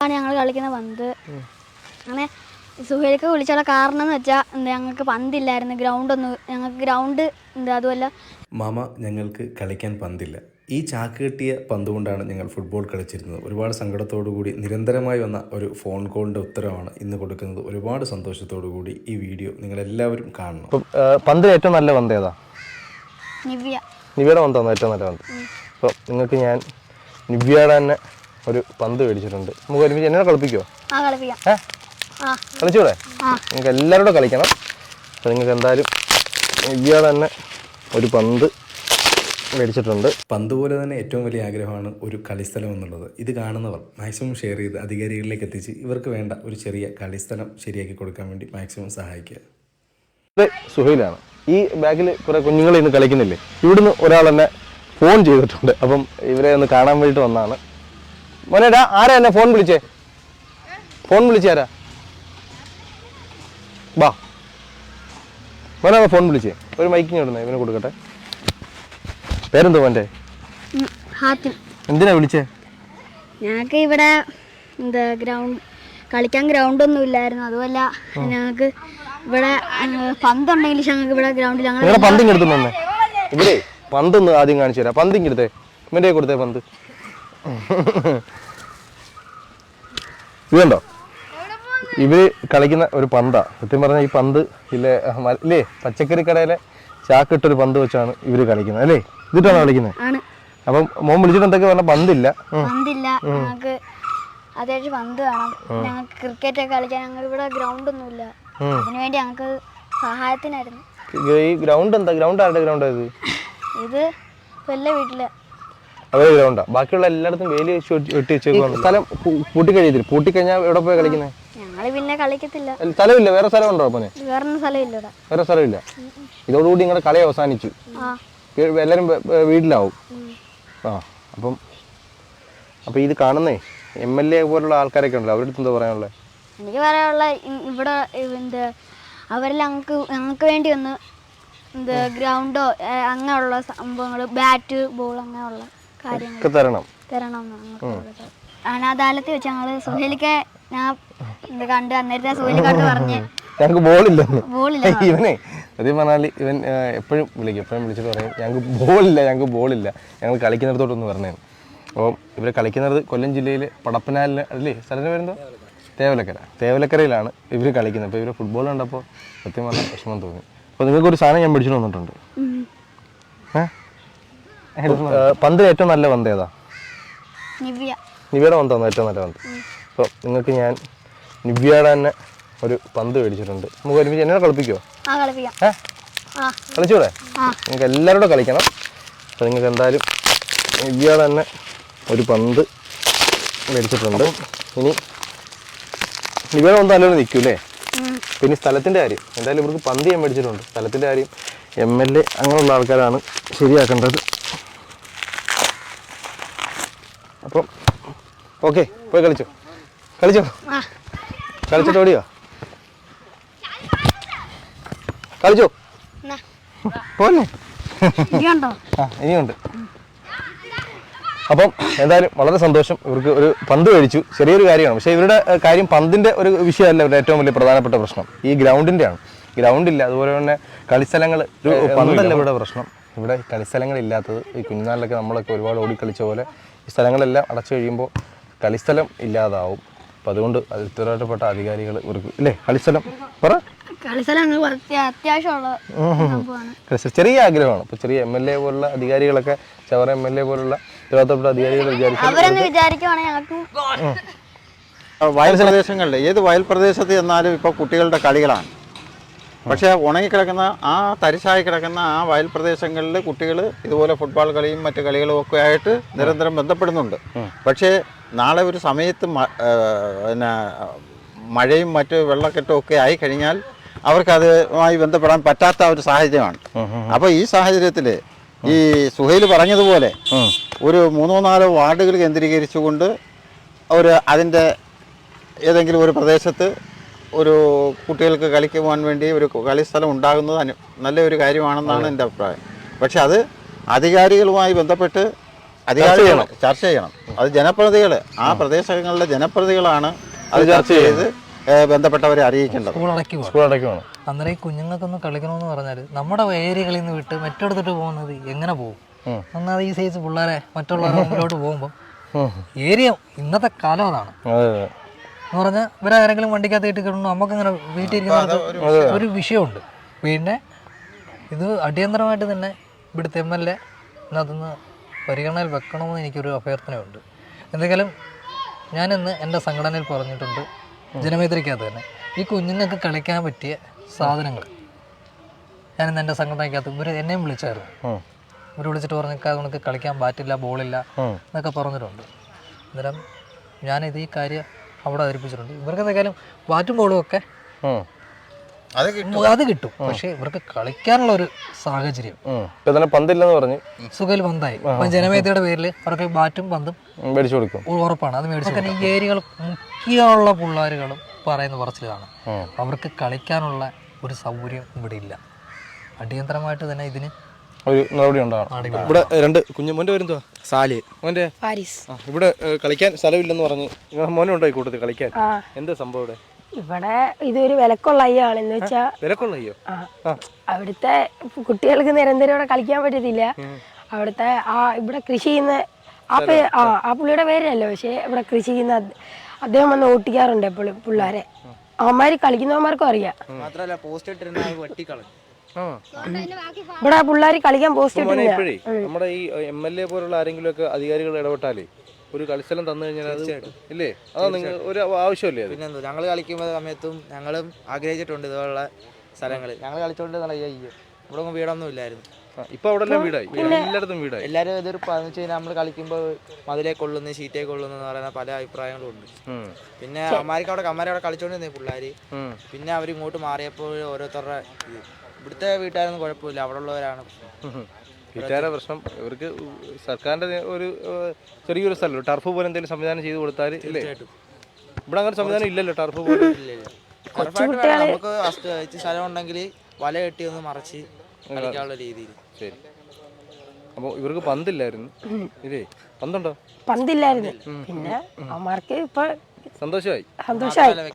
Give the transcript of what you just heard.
ഞങ്ങൾ കളിക്കുന്ന പന്ത് അങ്ങനെ സുഹൈലൊക്കെ വിളിച്ചുള്ള കാരണം എന്ന് വെച്ചാൽ ഞങ്ങൾക്ക് പന്തില്ലായിരുന്നു, ഞങ്ങൾക്ക് ഗ്രൗണ്ട് അതുമല്ല മാമ ഞങ്ങൾക്ക് കളിക്കാൻ പന്തില്ല. ഈ ചാക്ക് കെട്ടിയ പന്ത് കൊണ്ടാണ് ഞങ്ങൾ ഫുട്ബോൾ കളിച്ചിരുന്നത്. ഒരുപാട് സങ്കടത്തോടു കൂടി നിരന്തരമായി വന്ന ഒരു ഫോൺ കോളിൻ്റെ ഉത്തരവാണ് ഇന്ന് കൊടുക്കുന്നത്. ഒരുപാട് സന്തോഷത്തോടു കൂടി ഈ വീഡിയോ നിങ്ങളെല്ലാവരും കാണണം. പന്തിന് ഏറ്റവും നല്ല പന്ത് ഏതാ? നിവ്യയുടെ പന്താണ് ഏറ്റവും നല്ല പന്ത്. അപ്പോൾ നിങ്ങൾക്ക് ഞാൻ നിവ്യയുടെ തന്നെ ഒരു പന്ത് മേടിച്ചിട്ടുണ്ട്. നമുക്ക് ഒരുമിച്ച് എന്നെ കളിപ്പിക്കുമോ? കളിച്ചൂടെ? നിങ്ങൾക്ക് എല്ലാവരോടും കളിക്കണം. അപ്പോൾ നിങ്ങൾക്ക് എന്തായാലും നിവ്യയുടെ തന്നെ ഒരു പന്ത് മേടിച്ചിട്ടുണ്ട്. പന്ത് പോലെ തന്നെ ഏറ്റവും വലിയ ആഗ്രഹമാണ് ഒരു കളിസ്ഥലം എന്നുള്ളത്. ഇത് കാണുന്നവർ മാക്സിമം ഷെയർ ചെയ്ത് അധികാരികളിലേക്ക് എത്തിച്ച് ഇവർക്ക് വേണ്ട ഒരു ചെറിയ കളിസ്ഥലം ശരിയാക്കി കൊടുക്കാൻ വേണ്ടി മാക്സിമം സഹായിക്കുക. ഇത് സുഹൈലാണ്. ഈ ബാഗിൽ കുറേ കുഞ്ഞുങ്ങൾ ഇന്ന് കളിക്കുന്നില്ലേ, ഇവിടുന്ന് ഒരാൾ എന്നെ ഫോൺ ചെയ്തിട്ടുണ്ട്. അപ്പം ഇവരെ ഒന്ന് കാണാൻ വേണ്ടിയിട്ട് വന്നതാണ്. മോനേടാ, ആരാ എന്നെ ഫോൺ വിളിച്ചേ? ഫോൺ വിളിച്ചാരാ? ബാ മോനാ ഫോൺ വിളിച്ചേ. ഒരു മൈക്കിങ് ഇടുന്നേ, ഇവന് കൊടുക്കട്ടെ. പേരെന്തോ മോൻ്റെ? എന്തിനാ വിളിച്ചേ? ഞങ്ങൾക്ക് ഇവിടെ കളിക്കാൻ ഗ്രൗണ്ടൊന്നും ഇല്ലായിരുന്നു. അതുമല്ല ഞങ്ങൾക്ക് ഇവിടെ പന്തുണ്ടെങ്കിൽ ഞങ്ങൾക്ക് ഇവിടെ ഗ്രൗണ്ടിൽ ഞങ്ങളുടെ പന്തിങ് എടുത്തു തന്നെ. ഇവിടെ പന്തൊന്ന് ആദ്യം കാണിച്ചു തരാം. പന്തിങ് എടുത്തേ, ഇവൻ്റെ കൊടുത്തേ പന്ത്. ഇതുണ്ടോ, ഇവര് കളിക്കുന്ന ഒരു പന്താ. സത്യം പറഞ്ഞാൽ ഈ പന്ത് ഇല്ലേ പച്ചക്കറി കടയിലെ ചാക്കിട്ടൊരു പന്ത് വെച്ചാണ് ഇവര് കളിക്കുന്നത് അല്ലേ? ഇതിട്ടാണോ കളിക്കുന്നത്? അപ്പം മോൻ വിളിച്ചിട്ട് എന്തൊക്കെ പറഞ്ഞ പന്തില്ല. ഞങ്ങൾക്ക് അത്യാവശ്യം പന്ത് വേണം. ഞങ്ങൾക്ക് ക്രിക്കറ്റ് ഒക്കെ കളിക്കാൻ ഞങ്ങൾക്ക് ഇവിടെ ഗ്രൗണ്ട് ഒന്നുമില്ല. അതിനുവേണ്ടി ഞങ്ങൾക്ക് സഹായത്തിനായിരുന്നു. ഈ ഗ്രൗണ്ട് എന്താ? ഗ്രൗണ്ട് ആരുടെ ഗ്രൗണ്ട്? ഇത് എല്ലാ വീട്ടില് അവരെ ഗ്രൗണ്ടാ. ബാക്കിയുള്ള എല്ലായിടത്തും വേലി വെട്ടി വെച്ചേക്കുവാണ്. സ്ഥലം പൂട്ടിക്കഴിയത്തില്ല. പൂട്ടിക്കഴിഞ്ഞാൽ എവിടെ പോയി കളിക്കുന്നത്? ഞങ്ങള് പിന്നെ കളിക്കത്തില്ല. സ്ഥലമില്ല? വേറെ സ്ഥലം ഉണ്ടോ? അപ്പനെ വേറെ സ്ഥലമില്ല. വേറെ സ്ഥലമില്ല. ഇതോടുകൂടി നിങ്ങളുടെ കളി അവസാനിച്ചു. എല്ലാവരും വീട്ടിലാവും. അപ്പം ഇത് കാണുന്നേ MLA പോലുള്ള ആൾക്കാരൊക്കെ ഉണ്ടല്ലോ, അവരുടെ അടുത്ത് എന്താ പറയാനുള്ളത്? എനിക്ക് പറയാനുള്ള ഇവിടെ അവരെല്ലാം ഞങ്ങൾക്ക് വേണ്ടി ഒന്ന് ഗ്രൗണ്ടോ അങ്ങനെയുള്ള സംഭവങ്ങൾ, ബാറ്റ് ബോൾ അങ്ങനെയുള്ള കാര്യങ്ങൾ തരണം. അനാഥാലയത്തിൽ വെച്ച് ഞങ്ങള് സുഹൈലിക്കെ ഞാൻ കണ്ട് അന്നേരത്തെ സുഹൈലിക്കാട്ട് പറഞ്ഞ് ഞങ്ങൾക്ക് ബോളില്ല. ഇവനെ സത്യം പറഞ്ഞാൽ ഇവൻ എപ്പോഴും വിളിച്ചിട്ട് പറയും ഞങ്ങൾക്ക് ബോളില്ല, ഞങ്ങൾ കളിക്കുന്നിടത്തോട്ടൊന്ന് പറഞ്ഞേ. അപ്പോൾ ഇവർ കളിക്കുന്നത് കൊല്ലം ജില്ലയിൽ പടപ്പനാലിന് അല്ലേ സ്ഥലത്തിന് പേരെന്തോ? തേവലക്കരയിലാണ് ഇവർ കളിക്കുന്നത്. അപ്പോൾ ഇവർ ഫുട്ബോൾ കണ്ടപ്പോൾ സത്യം പറഞ്ഞാൽ വിഷമം തോന്നി. അപ്പോൾ നിങ്ങൾക്കൊരു സാധനം ഞാൻ പിടിച്ചിട്ട് വന്നിട്ടുണ്ട്. പന്തിന് ഏറ്റവും നല്ല പന്ത് ഏതാ? നിവ്യയുടെ പന്താണ് ഏറ്റവും നല്ല പന്ത്. അപ്പോൾ നിങ്ങൾക്ക് ഞാൻ നിവ്യയുടെ തന്നെ ഒരു പന്ത് മേടിച്ചിട്ടുണ്ട്. നമുക്ക് ഒരുമിച്ച് എന്നെ കളിപ്പിക്കുമോ? കളിച്ചൂടെ? നിങ്ങൾക്ക് എല്ലാവരോടും കളിക്കണം. അപ്പോൾ നിങ്ങൾക്ക് എന്തായാലും നിവ്യയുടെ തന്നെ ഒരു പന്ത് മേടിച്ചിട്ടുണ്ട്. ഇനി നിവ്യയുടെ പന്ത് നല്ലോണം നിൽക്കൂല്ലേ? പിന്നെ സ്ഥലത്തിൻ്റെ കാര്യം എന്തായാലും ഇവർക്ക് പന്ത് ഞാൻ മേടിച്ചിട്ടുണ്ട്. സ്ഥലത്തിൻ്റെ കാര്യം MLA അങ്ങനെയുള്ള ആൾക്കാരാണ് ശരിയാക്കേണ്ടത്. അപ്പം ഓക്കെ, പോയി കളിച്ചോ കളിച്ചിട്ട് ഓടിയോ? കളിച്ചോ പോലെ ഇനിയുണ്ട്. അപ്പം എന്തായാലും വളരെ സന്തോഷം. ഇവർക്ക് ഒരു പന്ത് മേടിച്ചു. ചെറിയൊരു കാര്യമാണ്, പക്ഷേ ഇവരുടെ കാര്യം പന്തിൻ്റെ ഒരു വിഷയമല്ല. ഇവരുടെ ഏറ്റവും വലിയ പ്രധാനപ്പെട്ട പ്രശ്നം ഈ ഗ്രൗണ്ടിൻ്റെയാണ്. ഗ്രൗണ്ടില്ല, അതുപോലെ തന്നെ കളിസ്ഥലങ്ങൾ. പന്തല്ല ഇവിടെ പ്രശ്നം. ഇവിടെ കളിസ്ഥലങ്ങളില്ലാത്തത്. ഈ കുഞ്ഞുനാളിലൊക്കെ നമ്മളൊക്കെ ഒരുപാട് ഓടിക്കളിച്ച പോലെ ഈ സ്ഥലങ്ങളെല്ലാം അടച്ചു കഴിയുമ്പോൾ കളിസ്ഥലം ഇല്ലാതാവും. അപ്പം അതുകൊണ്ട് അത് ഉത്തരവാദിത്തപ്പെട്ട അധികാരികൾ ഇവർക്ക് ഇല്ലേ കളിസ്ഥലം ചെറിയ ആഗ്രഹമാണ്. ഇപ്പോൾ ചെറിയ MLA പോലുള്ള അധികാരികളൊക്കെ ചവറ MLA പോലുള്ള ഉത്തരവാദിത്തപ്പെട്ട അധികാരികൾ വയൽ പ്രദേശങ്ങളിൽ ഏത് വയൽ പ്രദേശത്ത് ചെന്നാലും ഇപ്പോൾ കുട്ടികളുടെ കളികളാണ്. പക്ഷേ ഉണങ്ങിക്കിടക്കുന്ന ആ തരിശായി കിടക്കുന്ന ആ വയൽ പ്രദേശങ്ങളിൽ കുട്ടികൾ ഇതുപോലെ ഫുട്ബോൾ കളിയും മറ്റു കളികളും ഒക്കെ ആയിട്ട് നിരന്തരം ബന്ധപ്പെടുന്നുണ്ട്. പക്ഷേ നാളെ ഒരു സമയത്ത് പിന്നെ മഴയും മറ്റ് വെള്ളക്കെട്ടും ഒക്കെ ആയി കഴിഞ്ഞാൽ അവർക്കതുമായി ബന്ധപ്പെടാൻ പറ്റാത്ത ഒരു സാഹചര്യമാണ്. അപ്പോൾ ഈ സാഹചര്യത്തിൽ ഈ സുഹൈൽ പറഞ്ഞതുപോലെ ഒരു 3-4 വാർഡുകൾ കേന്ദ്രീകരിച്ചുകൊണ്ട് അതിൻ്റെ ഏതെങ്കിലും ഒരു പ്രദേശത്ത് ഒരു കുട്ടികൾക്ക് കളിക്കുവാൻ വേണ്ടി ഒരു കളിസ്ഥലം ഉണ്ടാകുന്നത് നല്ലൊരു കാര്യമാണെന്നാണ് എൻ്റെ അഭിപ്രായം. പക്ഷെ അത് അധികാരികളുമായി ബന്ധപ്പെട്ട് ചർച്ച ചെയ്യണം. അത് ജനപ്രതിനിധികൾ, ആ പ്രദേശങ്ങളിലെ ജനപ്രതിനിധികളാണ് അത് ചർച്ച ചെയ്ത് ബന്ധപ്പെട്ടവരെ അറിയിക്കേണ്ടത്. സ്കൂൾ അടയ്ക്കുവാണ്. അന്നേരം ഈ കുഞ്ഞുങ്ങൾക്കൊന്ന് കളിക്കണമെന്ന് പറഞ്ഞാൽ നമ്മുടെ ഏരിയകളിൽ നിന്ന് വിട്ട് മറ്റെടുത്തിട്ട് പോകുന്നത് എങ്ങനെ പോകും? ഒന്നാമത് ഈ സൈസ് പിള്ളേരെ മറ്റുള്ളവരുടെ മുമ്പിലോട്ട് പോകുമ്പോൾ ഏരിയ ഇന്നത്തെ കാലം അതാണ് എന്ന് പറഞ്ഞാൽ ഇവരെ ആരെങ്കിലും വണ്ടിക്കകത്ത് ഇട്ടിട്ടുണ്ട് നമുക്കിങ്ങനെ വീട്ടിൽ ഇരിക്കുന്ന ഒരു വിഷയമുണ്ട്. പിന്നെ ഇത് അടിയന്തരമായിട്ട് തന്നെ ഇവിടുത്തെ MLA ഇതിനകത്തുനിന്ന് പരിഗണനയിൽ വെക്കണമെന്ന് എനിക്കൊരു അഭ്യർത്ഥനയുണ്ട്. എന്തെങ്കിലും ഞാനിന്ന് എൻ്റെ സംഘടനയിൽ പറഞ്ഞിട്ടുണ്ട്, ജനമേത്രിക്കകത്ത് തന്നെ ഈ കുഞ്ഞുങ്ങൾക്ക് കളിക്കാൻ പറ്റിയ സാധനങ്ങൾ ഞാനിന്ന് എൻ്റെ സംഘടനയ്ക്കകത്ത് ഇവർ എന്നെയും വിളിച്ചായിരുന്നു. ഇവർ വിളിച്ചിട്ട് പറഞ്ഞേക്കാതെ നമുക്ക് കളിക്കാൻ ബാറ്റില്ല, ബോളില്ല എന്നൊക്കെ പറഞ്ഞിട്ടുണ്ട്. അന്നേരം ഞാനിത് ഈ കാര്യം അവിടെ അവതരിപ്പിച്ചിട്ടുണ്ട്. ഇവർക്ക് എന്തെങ്കിലും ബാറ്റും ബോളും ഒക്കെ അത് കിട്ടും, പക്ഷെ ഇവർക്ക് കളിക്കാനുള്ള ഒരു സാഹചര്യം പന്തില്ലെന്ന് പറഞ്ഞ് സുഖയിൽ പന്തായി. ജനമേത്രിയുടെ പേരിൽ അവർക്ക് ബാറ്റും പന്തും മേടിച്ചു കൊടുക്കും. ഉറപ്പാണ് അത് മേടിച്ചു. ഈ ഏരിയകൾ മുഖ്യമുള്ള പിള്ളേരുകളും പറയുന്ന പറച്ചിലാണ് അവർക്ക് കളിക്കാനുള്ള ഒരു സൗകര്യം ഇവിടെ ഇല്ല. അടിയന്തരമായിട്ട് തന്നെ ഇതിന് ഒരു നടപടി ഉണ്ടാകണം. ഇവിടെ രണ്ട് കുഞ്ഞുമോൻ്റെ പേരെന്തുവാ? സാലി. മോൻ്റെ ഇവിടെ കളിക്കാൻ സ്ഥലമില്ലെന്ന് പറഞ്ഞ് മോനെ ഉണ്ടോ ഈ കൂട്ടത്തിൽ കളിക്കാൻ? എന്താ സംഭവം ഇവിടെ? ഇവിടെ ഇതൊരു വിലക്കുള്ള അയ്യാണെന്ന് വെച്ചാ വിലക്കുള്ള അയ്യോ. അവിടുത്തെ കുട്ടികൾക്ക് നിരന്തരം ഇവിടെ കളിക്കാൻ പറ്റത്തില്ല. അവിടുത്തെ ഇവിടെ കൃഷി ചെയ്യുന്ന ആ പുള്ളിയുടെ പേരല്ലോ, പക്ഷെ ഇവിടെ കൃഷി ചെയ്യുന്ന അദ്ദേഹം വന്ന് ഓട്ടിക്കാറുണ്ട് എപ്പോഴും പിള്ളേരെ. അവന്മാര് കളിക്കുന്നവന്മാർക്കും അറിയാം. ഇവിടെ പിള്ളേർ കളിക്കാൻ പോസ്റ്റ് ഇട്ടില്ല. നമ്മുടെ ഈ MLA പോലുള്ള ആരെങ്കിലും ഒക്കെ അധികാരികൾ ഇടപെട്ടാലേ ഒരു കളിസ്ഥലം തന്നു കഴിഞ്ഞാൽ അത് ഇല്ലേ, അതാ നിങ്ങൾ ഒരു ആവശ്യമല്ലേ? അത് പിന്നെന്തോ ഞങ്ങൾ കളിക്കുമ്പോൾ സമയത്തും ഞങ്ങളും ആഗ്രഹിച്ചിട്ടുണ്ട് ഇതുപോലുള്ള സ്ഥലങ്ങൾ. ഞങ്ങൾ കളിച്ചോണ്ട് ഇവിടെ ഒന്നും വീടൊന്നും ഇല്ലായിരുന്നു. ഇപ്പൊ അവിടെ എല്ലാം വീടായി, എല്ലായിടത്തും വീടായി. എല്ലാവരും എതിർപ്പാന്ന് വെച്ച് കഴിഞ്ഞാൽ നമ്മൾ കളിക്കുമ്പോൾ മതിലേ കൊള്ളുന്നു, ഷീറ്റേ കൊള്ളുന്നു എന്ന് പറയുന്ന പല അഭിപ്രായങ്ങളും ഉണ്ട്. പിന്നെ അമ്മമാരവിടെ കളിച്ചോണ്ടിരുന്നേ പിള്ളേര്. പിന്നെ അവർ ഇങ്ങോട്ട് മാറിയപ്പോൾ ഓരോരുത്തരുടെ ഇവിടുത്തെ വീട്ടുകാരൊന്നും കുഴപ്പമില്ല, അവിടെ ഉള്ളവരാണ് വീട്ടുകാരുടെ പ്രശ്നം. ഇവർക്ക് സർക്കാരിന്റെ ഒരു ചെറിയൊരു സ്ഥലം ടർഫ് പോലെ എന്തെങ്കിലും സംവിധാനം ചെയ്ത് കൊടുത്താൽ ഇല്ലേ? ഇവിടെ അങ്ങനെ സംവിധാനം ഇല്ലല്ലോ, ടർഫ് പോലെ. നമുക്ക് സ്ഥലം ഉണ്ടെങ്കിൽ വല കെട്ടി ഒന്ന് മറച്ച് കളിക്കാനുള്ള രീതിയിൽ. ശരി. അപ്പോൾ ഇവർക്ക് പന്തില്ലായിരുന്നു ഇല്ലേ? പന്തുണ്ടോ? പന്തില്ലായിരുന്നു. പിന്നെ അവന്മാർക്ക് ഇപ്പൊ സന്തോഷമായി.